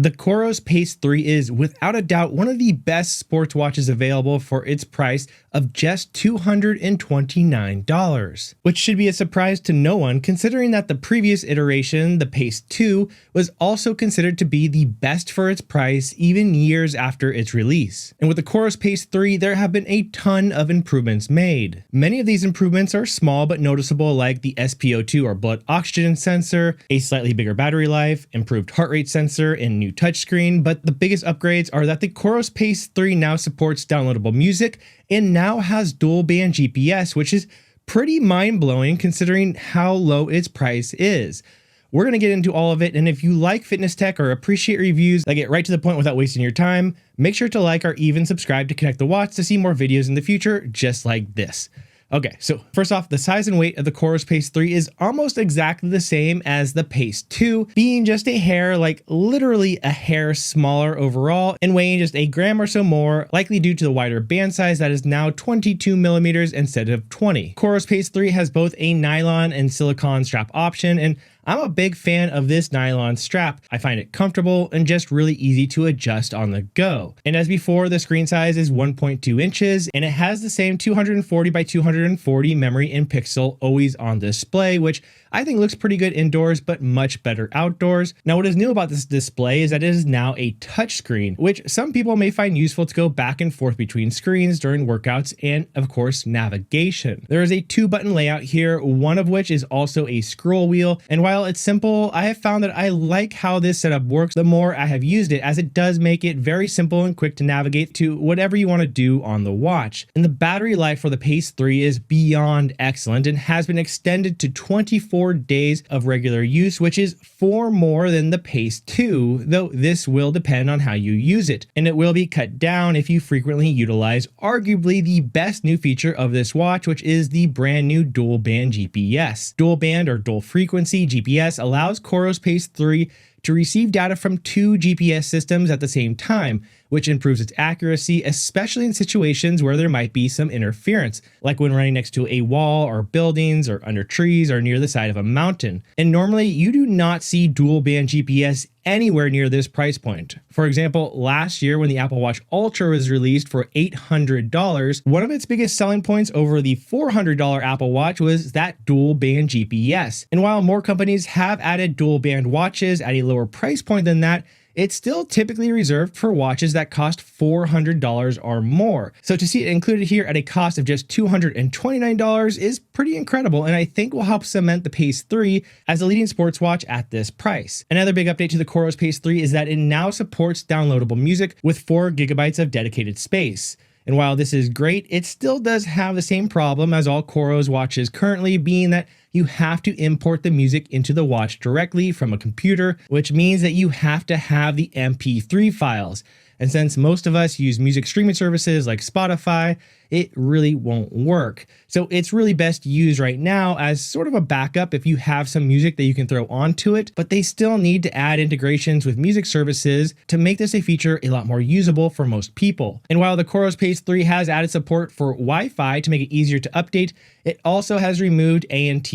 The Coros Pace 3 is without a doubt one of the best sports watches available for its price of just $229, which should be a surprise to no one considering that the previous iteration, the Pace 2, was also considered to be the best for its price even years after its release. And with the Coros Pace 3, there have been a ton of improvements made. Many of these improvements are small but noticeable, like the SpO2 or blood oxygen sensor, a slightly bigger battery life, improved heart rate sensor, and new touchscreen, but the biggest upgrades are that the Coros Pace 3 now supports downloadable music and now has dual band GPS, which is pretty mind-blowing considering how low its price is. We're going to get into all of it, and if you like fitness tech or appreciate reviews that get right to the point without wasting your time, make sure to like or even subscribe to Connect the Watch to see more videos in the future just like this. Okay, so first off, the size and weight of the Coros Pace 3 is almost exactly the same as the Pace 2, being just a hair, like literally a hair smaller overall, and weighing just a gram or so more, likely due to the wider band size that is now 22 millimeters instead of 20. Coros Pace 3 has both a nylon and silicone strap option, and I'm a big fan of this nylon strap. I find it comfortable and just really easy to adjust on the go. And as before, the screen size is 1.2 inches and it has the same 240 by 240 memory in pixel always on display, which I think looks pretty good indoors, but much better outdoors. Now, what is new about this display is that it is now a touchscreen, which some people may find useful to go back and forth between screens during workouts and, of course, navigation. There is a 2-button layout here, one of which is also a scroll wheel. And while it's simple, I have found that I like how this setup works the more I have used it, as it does make it very simple and quick to navigate to whatever you want to do on the watch. And the battery life for the Pace 3 is beyond excellent and has been extended to 24 days of regular use, which is 4 more than the Pace 2, though this will depend on how you use it. And it will be cut down if you frequently utilize arguably the best new feature of this watch, which is the brand new dual band GPS. Dual band or dual frequency GPS allows Coros Pace 3 to receive data from 2 GPS systems at the same time, which improves its accuracy, especially in situations where there might be some interference, like when running next to a wall or buildings or under trees or near the side of a mountain. And normally you do not see dual band GPS anywhere near this price point. For example, last year when the Apple Watch Ultra was released for $800, one of its biggest selling points over the $400 Apple Watch was that dual band GPS. And while more companies have added dual band watches at a lower price point than that, it's still typically reserved for watches that cost $400 or more. So to see it included here at a cost of just $229 is pretty incredible, and I think will help cement the Pace 3 as a leading sports watch at this price. Another big update to the Coros Pace 3 is that it now supports downloadable music with 4 gigabytes of dedicated space. And while this is great, it still does have the same problem as all Coros watches currently, being that you have to import the music into the watch directly from a computer, which means that you have to have the MP3 files. And since most of us use music streaming services like Spotify, it really won't work. So it's really best used right now as sort of a backup if you have some music that you can throw onto it, but they still need to add integrations with music services to make this a feature a lot more usable for most people. And while the Coros Pace 3 has added support for Wi-Fi to make it easier to update, it also has removed ANT+,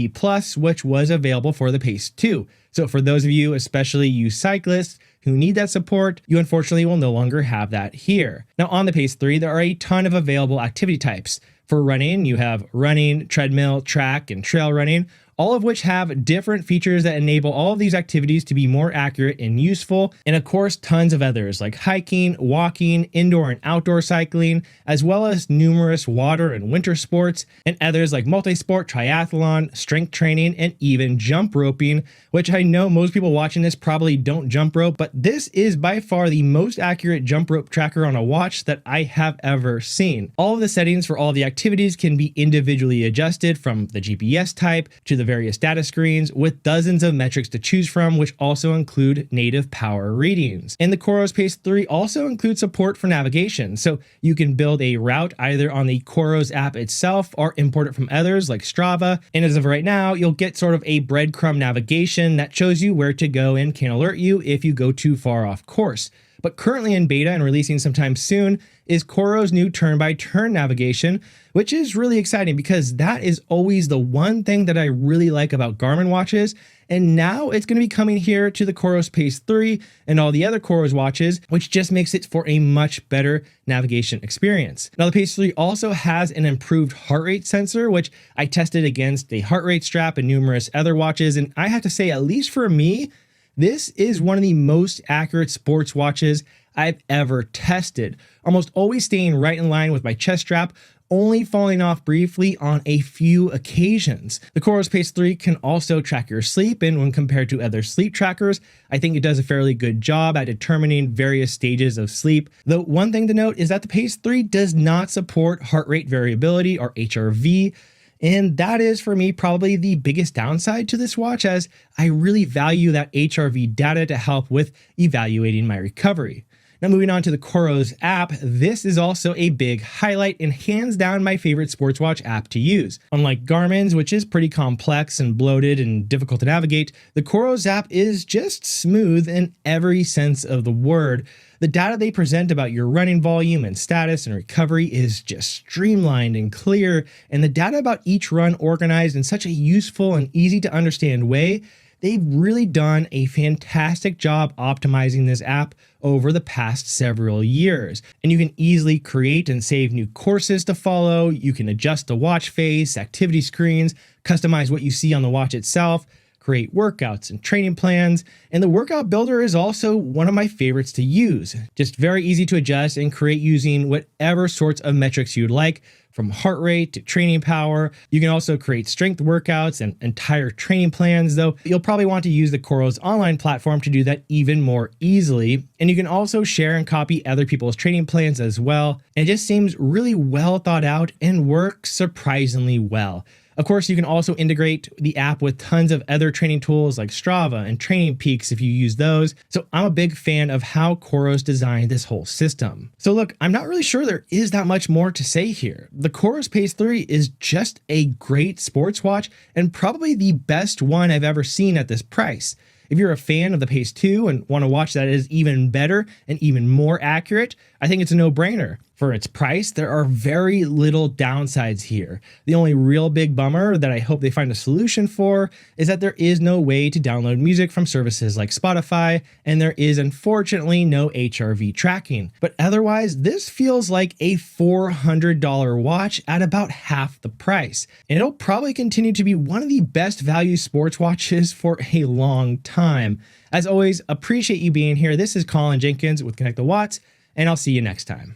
which was available for the Pace 2. So for those of you, especially you cyclists, who need that support, you unfortunately will no longer have that here. Now on the Pace 3, there are a ton of available activity types. For running, you have running, treadmill, track, and trail running, all of which have different features that enable all of these activities to be more accurate and useful, and of course tons of others like hiking, walking, indoor and outdoor cycling, as well as numerous water and winter sports, and others like multisport, triathlon, strength training, and even jump roping, which I know most people watching this probably don't jump rope, but this is by far the most accurate jump rope tracker on a watch that I have ever seen. All of the settings for all the activities can be individually adjusted, from the GPS type to the various data screens, with dozens of metrics to choose from, which also include native power readings. And the Coros Pace 3 also includes support for navigation, so you can build a route either on the Coros app itself or import it from others like Strava. And as of right now, you'll get sort of a breadcrumb navigation that shows you where to go and can alert you if you go too far off course. But currently in beta and releasing sometime soon is Coros' new turn-by-turn navigation, which is really exciting because that is always the one thing that I really like about Garmin watches. And now it's going to be coming here to the Coros Pace 3 and all the other Coros watches, which just makes it for a much better navigation experience. Now, the Pace 3 also has an improved heart rate sensor, which I tested against a heart rate strap and numerous other watches. And I have to say, at least for me, this is one of the most accurate sports watches I've ever tested, almost always staying right in line with my chest strap, only falling off briefly on a few occasions. The Coros Pace 3 can also track your sleep, and when compared to other sleep trackers, I think it does a fairly good job at determining various stages of sleep. The one thing to note is that the Pace 3 does not support heart rate variability or HRV, and that is for me probably the biggest downside to this watch, as I really value that HRV data to help with evaluating my recovery. Now, moving on to the Coros app, this is also a big highlight and hands down my favorite sports watch app to use. Unlike Garmin's, which is pretty complex and bloated and difficult to navigate, the Coros app is just smooth in every sense of the word. The data they present about your running volume and status and recovery is just streamlined and clear, and the data about each run organized in such a useful and easy to understand way. They've really done a fantastic job optimizing this app over the past several years. And you can easily create and save new courses to follow. You can adjust the watch face, activity screens, customize what you see on the watch itself, create workouts and training plans. And the workout builder is also one of my favorites to use. Just very easy to adjust and create using whatever sorts of metrics you'd like, from heart rate to training power. You can also create strength workouts and entire training plans, though you'll probably want to use the Coros online platform to do that even more easily. And you can also share and copy other people's training plans as well. And it just seems really well thought out and works surprisingly well. Of course, you can also integrate the app with tons of other training tools like Strava and Training Peaks if you use those. So I'm a big fan of how Coros designed this whole system. So look, I'm not really sure there is that much more to say here. The Coros Pace 3 is just a great sports watch and probably the best one I've ever seen at this price. If you're a fan of the Pace 2 and want a watch that is even better and even more accurate, I think it's a no-brainer. For its price, there are very little downsides here. The only real big bummer that I hope they find a solution for is that there is no way to download music from services like Spotify, and there is unfortunately no HRV tracking. But otherwise, this feels like a $400 watch at about half the price. And it'll probably continue to be one of the best value sports watches for a long time. As always, appreciate you being here. This is Colin Jenkins with Connect the Watts, and I'll see you next time.